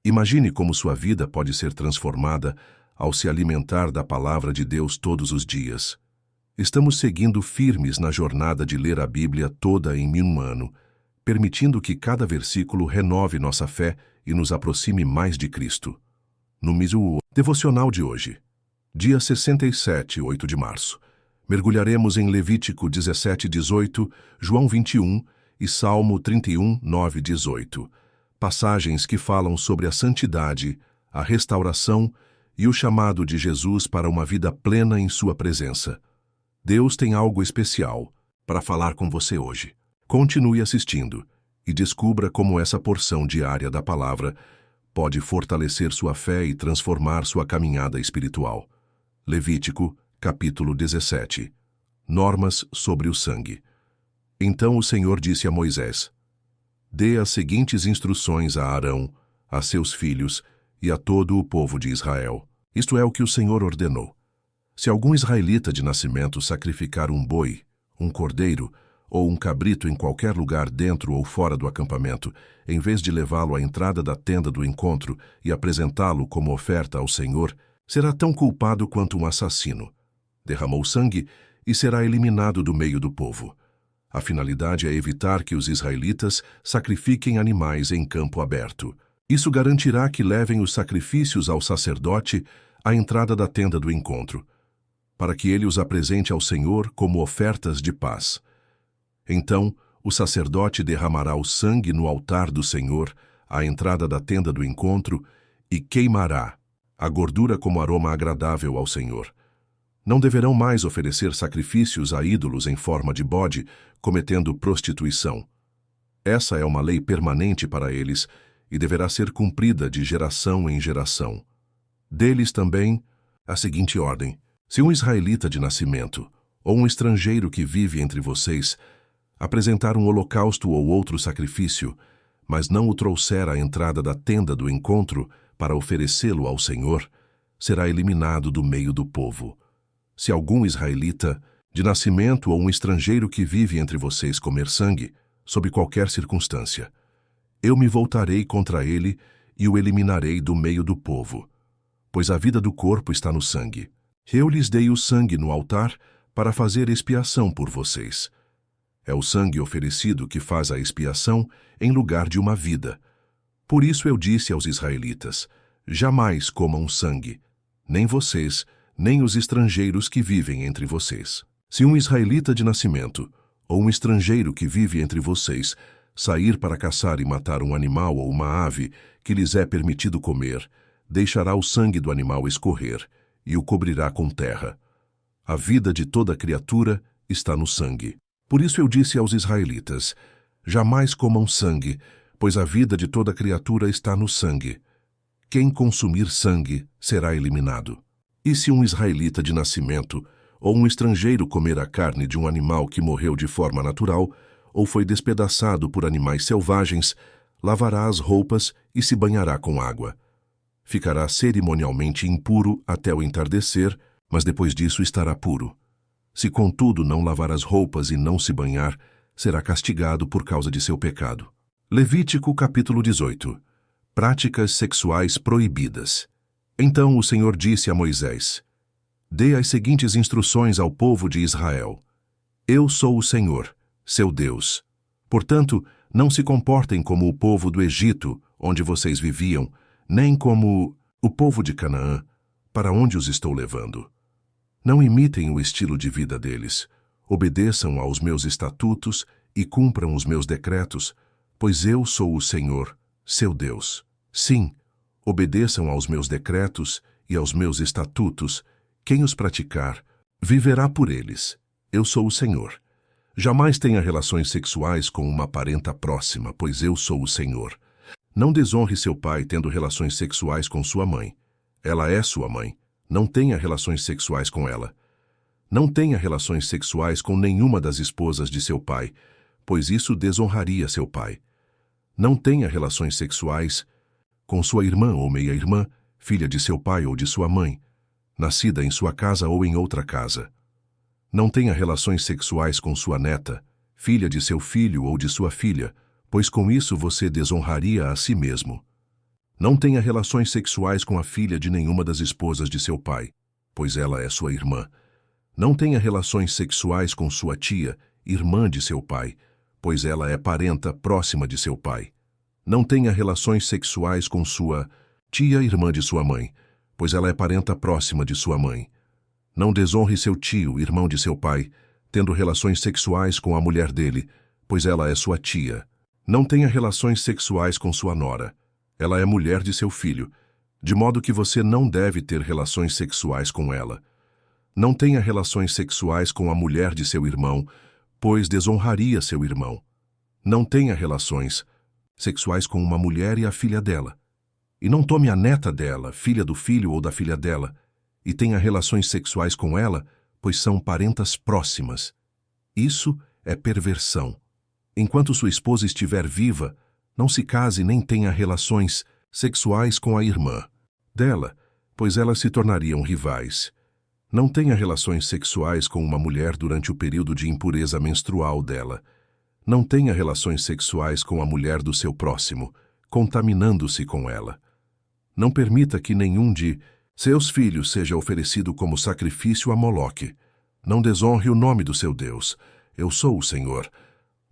Imagine como sua vida pode ser transformada ao se alimentar da palavra de Deus todos os dias. Estamos seguindo firmes na jornada de ler a Bíblia toda em um ano, permitindo que cada versículo renove nossa fé e nos aproxime mais de Cristo. No Mizu Devocional de hoje, dia 67, 8 de março, mergulharemos em Levítico 17, 18, João 21 e Salmo 31, 9, 18, passagens que falam sobre a santidade, a restauração e o chamado de Jesus para uma vida plena em sua presença. Deus tem algo especial para falar com você hoje. Continue assistindo e descubra como essa porção diária da palavra pode fortalecer sua fé e transformar sua caminhada espiritual. Levítico, capítulo 17. Normas sobre o sangue. Então o Senhor disse a Moisés: Dê as seguintes instruções a Arão, a seus filhos e a todo o povo de Israel. Isto é o que o Senhor ordenou. Se algum israelita de nascimento sacrificar um boi, um cordeiro ou um cabrito em qualquer lugar dentro ou fora do acampamento, em vez de levá-lo à entrada da tenda do encontro e apresentá-lo como oferta ao Senhor, será tão culpado quanto um assassino. Derramou sangue e será eliminado do meio do povo. A finalidade é evitar que os israelitas sacrifiquem animais em campo aberto. Isso garantirá que levem os sacrifícios ao sacerdote à entrada da tenda do encontro, para que ele os apresente ao Senhor como ofertas de paz. Então, o sacerdote derramará o sangue no altar do Senhor, à entrada da tenda do encontro, e queimará a gordura como aroma agradável ao Senhor. Não deverão mais oferecer sacrifícios a ídolos em forma de bode, cometendo prostituição. Essa é uma lei permanente para eles e deverá ser cumprida de geração em geração. Deles também, a seguinte ordem: se um israelita de nascimento, ou um estrangeiro que vive entre vocês, apresentar um holocausto ou outro sacrifício, mas não o trouxer à entrada da tenda do encontro para oferecê-lo ao Senhor, será eliminado do meio do povo. Se algum israelita, de nascimento ou um estrangeiro que vive entre vocês comer sangue, sob qualquer circunstância, eu me voltarei contra ele e o eliminarei do meio do povo, pois a vida do corpo está no sangue. Eu lhes dei o sangue no altar para fazer expiação por vocês. É o sangue oferecido que faz a expiação em lugar de uma vida. Por isso eu disse aos israelitas: jamais comam sangue, nem vocês, nem os estrangeiros que vivem entre vocês. Se um israelita de nascimento, ou um estrangeiro que vive entre vocês, sair para caçar e matar um animal ou uma ave que lhes é permitido comer, deixará o sangue do animal escorrer e o cobrirá com terra. A vida de toda criatura está no sangue. Por isso eu disse aos israelitas: jamais comam sangue, pois a vida de toda criatura está no sangue. Quem consumir sangue será eliminado. E se um israelita de nascimento ou um estrangeiro comer a carne de um animal que morreu de forma natural ou foi despedaçado por animais selvagens, lavará as roupas e se banhará com água. Ficará cerimonialmente impuro até o entardecer, mas depois disso estará puro. Se contudo não lavar as roupas e não se banhar, será castigado por causa de seu pecado. Levítico capítulo 18. Práticas sexuais proibidas. Então o Senhor disse a Moisés: Dê as seguintes instruções ao povo de Israel. Eu sou o Senhor, seu Deus. Portanto, não se comportem como o povo do Egito, onde vocês viviam, nem como o povo de Canaã, para onde os estou levando. Não imitem o estilo de vida deles. Obedeçam aos meus estatutos e cumpram os meus decretos, pois eu sou o Senhor, seu Deus. Sim, obedeçam aos meus decretos e aos meus estatutos. Quem os praticar, viverá por eles. Eu sou o Senhor. Jamais tenha relações sexuais com uma parenta próxima, pois eu sou o Senhor. Não desonre seu pai tendo relações sexuais com sua mãe. Ela é sua mãe. Não tenha relações sexuais com ela. Não tenha relações sexuais com nenhuma das esposas de seu pai, pois isso desonraria seu pai. Não tenha relações sexuais com sua irmã ou meia-irmã, filha de seu pai ou de sua mãe, nascida em sua casa ou em outra casa. Não tenha relações sexuais com sua neta, filha de seu filho ou de sua filha, pois com isso você desonraria a si mesmo. Não tenha relações sexuais com a filha de nenhuma das esposas de seu pai, pois ela é sua irmã. Não tenha relações sexuais com sua tia, irmã de seu pai, pois ela é parenta próxima de seu pai. Não tenha relações sexuais com sua tia, irmã de sua mãe, pois ela é parenta próxima de sua mãe. Não desonre seu tio, irmão de seu pai, tendo relações sexuais com a mulher dele, pois ela é sua tia. Não tenha relações sexuais com sua nora. Ela é mulher de seu filho, de modo que você não deve ter relações sexuais com ela. Não tenha relações sexuais com a mulher de seu irmão, pois desonraria seu irmão. Não tenha relações sexuais com uma mulher e a filha dela. E não tome a neta dela, filha do filho ou da filha dela, e tenha relações sexuais com ela, pois são parentas próximas. Isso é perversão. Enquanto sua esposa estiver viva, não se case nem tenha relações sexuais com a irmã dela, pois elas se tornariam rivais. Não tenha relações sexuais com uma mulher durante o período de impureza menstrual dela. Não tenha relações sexuais com a mulher do seu próximo, contaminando-se com ela. Não permita que nenhum de seus filhos seja oferecido como sacrifício a Moloque. Não desonre o nome do seu Deus. Eu sou o Senhor.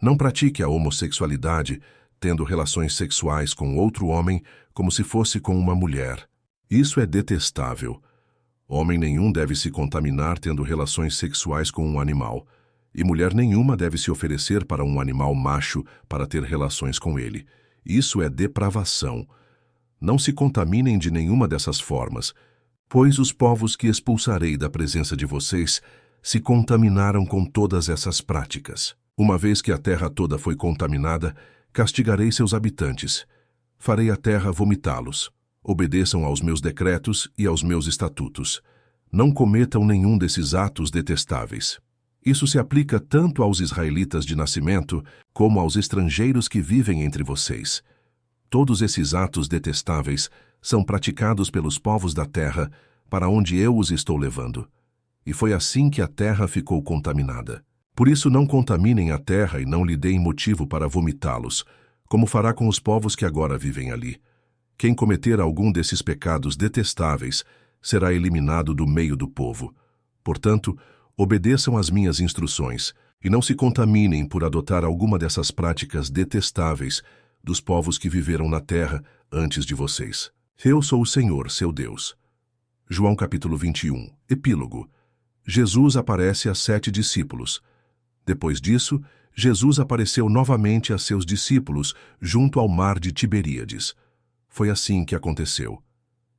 Não pratique a homossexualidade, tendo relações sexuais com outro homem como se fosse com uma mulher. Isso é detestável. Homem nenhum deve se contaminar tendo relações sexuais com um animal, e mulher nenhuma deve se oferecer para um animal macho para ter relações com ele. Isso é depravação. Não se contaminem de nenhuma dessas formas, pois os povos que expulsarei da presença de vocês se contaminaram com todas essas práticas. Uma vez que a terra toda foi contaminada, castigarei seus habitantes. Farei a terra vomitá-los. Obedeçam aos meus decretos e aos meus estatutos. Não cometam nenhum desses atos detestáveis. Isso se aplica tanto aos israelitas de nascimento como aos estrangeiros que vivem entre vocês. Todos esses atos detestáveis são praticados pelos povos da terra para onde eu os estou levando. E foi assim que a terra ficou contaminada. Por isso não contaminem a terra e não lhe deem motivo para vomitá-los, como fará com os povos que agora vivem ali. Quem cometer algum desses pecados detestáveis será eliminado do meio do povo. Portanto, obedeçam às minhas instruções e não se contaminem por adotar alguma dessas práticas detestáveis dos povos que viveram na terra antes de vocês. Eu sou o Senhor, seu Deus. João capítulo 21, epílogo. Jesus aparece a 7 discípulos. Depois disso, Jesus apareceu novamente a seus discípulos junto ao mar de Tiberíades. Foi assim que aconteceu.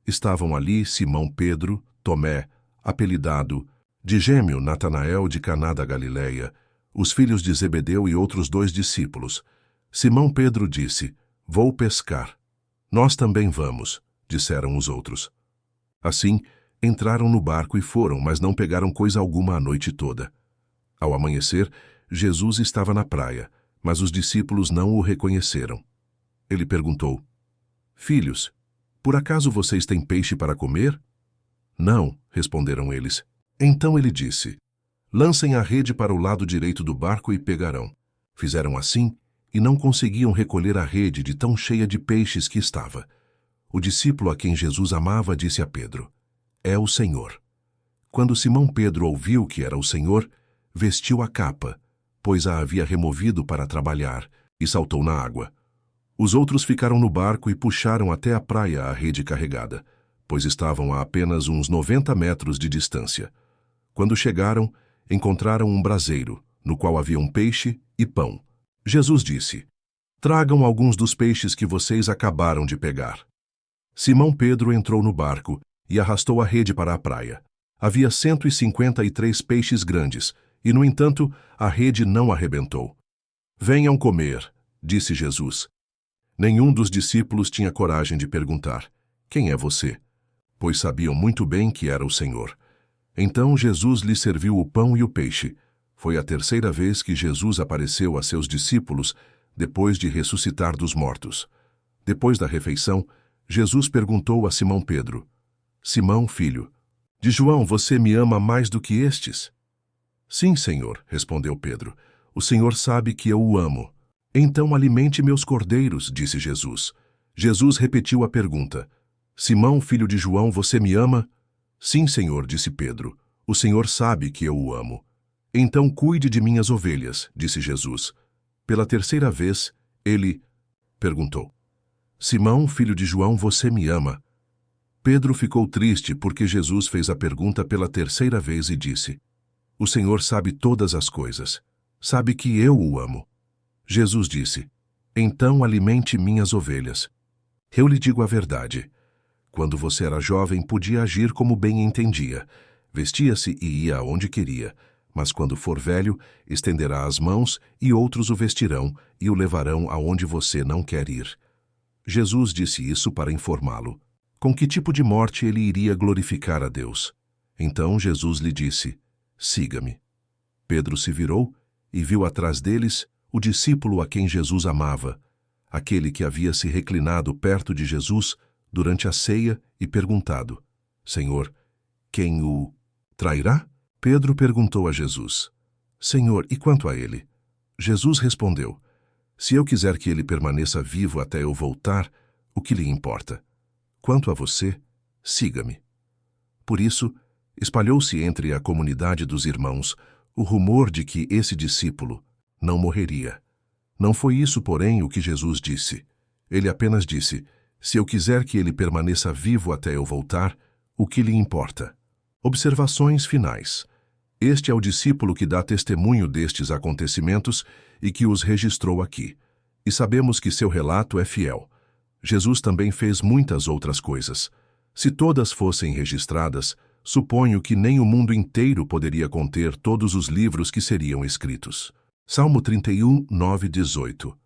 Estavam ali Simão Pedro, Tomé, apelidado de Gêmeo, Natanael de Caná da Galileia, os filhos de Zebedeu e outros 2 discípulos. Simão Pedro disse: "Vou pescar." "Nós também vamos", disseram os outros. Assim, entraram no barco e foram, mas não pegaram coisa alguma a noite toda. Ao amanhecer, Jesus estava na praia, mas os discípulos não o reconheceram. Ele perguntou: "Filhos, por acaso vocês têm peixe para comer?" "Não", responderam eles. Então ele disse: "Lancem a rede para o lado direito do barco e pegarão." Fizeram assim e não conseguiam recolher a rede de tão cheia de peixes que estava. O discípulo a quem Jesus amava disse a Pedro: "É o Senhor." Quando Simão Pedro ouviu que era o Senhor, vestiu a capa, pois a havia removido para trabalhar, e saltou na água. Os outros ficaram no barco e puxaram até a praia a rede carregada, pois estavam a apenas uns 90 metros de distância. Quando chegaram, encontraram um braseiro, no qual havia um peixe e pão. Jesus disse: "Tragam alguns dos peixes que vocês acabaram de pegar." Simão Pedro entrou no barco e arrastou a rede para a praia. Havia 153 peixes grandes, e, no entanto, a rede não arrebentou. "Venham comer", disse Jesus. Nenhum dos discípulos tinha coragem de perguntar: "Quem é você?", pois sabiam muito bem que era o Senhor. Então Jesus lhes serviu o pão e o peixe. Foi a terceira vez que Jesus apareceu a seus discípulos depois de ressuscitar dos mortos. Depois da refeição, Jesus perguntou a Simão Pedro: "Simão, filho de João, você me ama mais do que estes?" "Sim, Senhor", respondeu Pedro. "O Senhor sabe que eu o amo." "Então alimente meus cordeiros", disse Jesus. Jesus repetiu a pergunta: Simão, filho de João, você me ama? Sim, Senhor, disse Pedro. O Senhor sabe que eu o amo. Então cuide de minhas ovelhas, disse Jesus. Pela terceira vez, ele perguntou: Simão, filho de João, você me ama? Pedro ficou triste porque Jesus fez a pergunta pela terceira vez e disse: O Senhor sabe todas as coisas. Sabe que eu o amo. Jesus disse: Então alimente minhas ovelhas. Eu lhe digo a verdade. Quando você era jovem, podia agir como bem entendia. Vestia-se e ia aonde queria. Mas quando for velho, estenderá as mãos e outros o vestirão e o levarão aonde você não quer ir. Jesus disse isso para informá-lo. Com que tipo de morte ele iria glorificar a Deus? Então Jesus lhe disse: Siga-me. Pedro se virou e viu atrás deles o discípulo a quem Jesus amava, aquele que havia se reclinado perto de Jesus durante a ceia e perguntado: Senhor, quem o trairá? Pedro perguntou a Jesus: Senhor, e quanto a ele? Jesus respondeu: Se eu quiser que ele permaneça vivo até eu voltar, o que lhe importa? Quanto a você, siga-me. Por isso, espalhou-se entre a comunidade dos irmãos o rumor de que esse discípulo não morreria. Não foi isso, porém, o que Jesus disse. Ele apenas disse: Se eu quiser que ele permaneça vivo até eu voltar, o que lhe importa? Observações finais. Este é o discípulo que dá testemunho destes acontecimentos e que os registrou aqui. E sabemos que seu relato é fiel. Jesus também fez muitas outras coisas. Se todas fossem registradas, suponho que nem o mundo inteiro poderia conter todos os livros que seriam escritos. Salmo 31, 9, 18.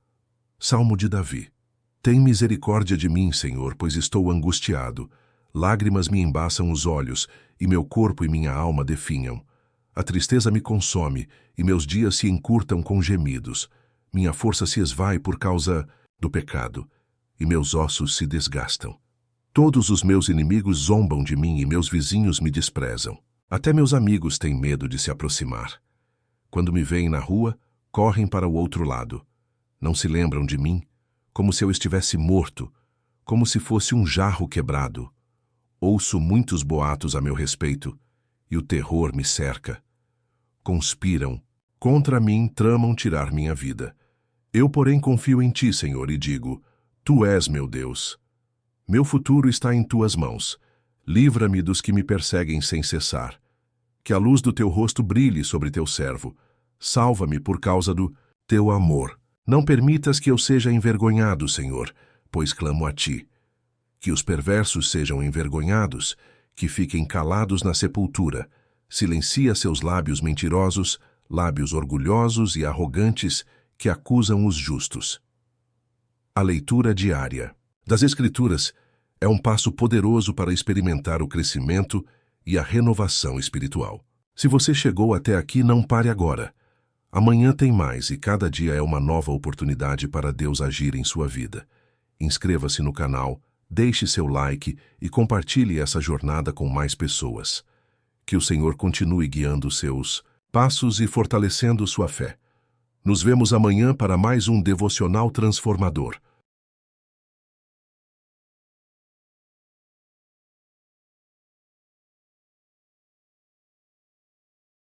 Salmo de Davi. Tem misericórdia de mim, Senhor, pois estou angustiado. Lágrimas me embaçam os olhos, e meu corpo e minha alma definham. A tristeza me consome, e meus dias se encurtam com gemidos. Minha força se esvai por causa do pecado, e meus ossos se desgastam. Todos os meus inimigos zombam de mim e meus vizinhos me desprezam. Até meus amigos têm medo de se aproximar. Quando me veem na rua, correm para o outro lado. Não se lembram de mim, como se eu estivesse morto, como se fosse um jarro quebrado. Ouço muitos boatos a meu respeito, e o terror me cerca. Conspiram, contra mim tramam tirar minha vida. Eu, porém, confio em ti, Senhor, e digo: Tu és meu Deus. Meu futuro está em tuas mãos. Livra-me dos que me perseguem sem cessar. Que a luz do teu rosto brilhe sobre teu servo. Salva-me por causa do teu amor. Não permitas que eu seja envergonhado, Senhor, pois clamo a ti. Que os perversos sejam envergonhados, que fiquem calados na sepultura. Silencia seus lábios mentirosos, lábios orgulhosos e arrogantes que acusam os justos. A leitura diária das Escrituras é um passo poderoso para experimentar o crescimento e a renovação espiritual. Se você chegou até aqui, não pare agora. Amanhã tem mais e cada dia é uma nova oportunidade para Deus agir em sua vida. Inscreva-se no canal, deixe seu like e compartilhe essa jornada com mais pessoas. Que o Senhor continue guiando seus passos e fortalecendo sua fé. Nos vemos amanhã para mais um devocional transformador.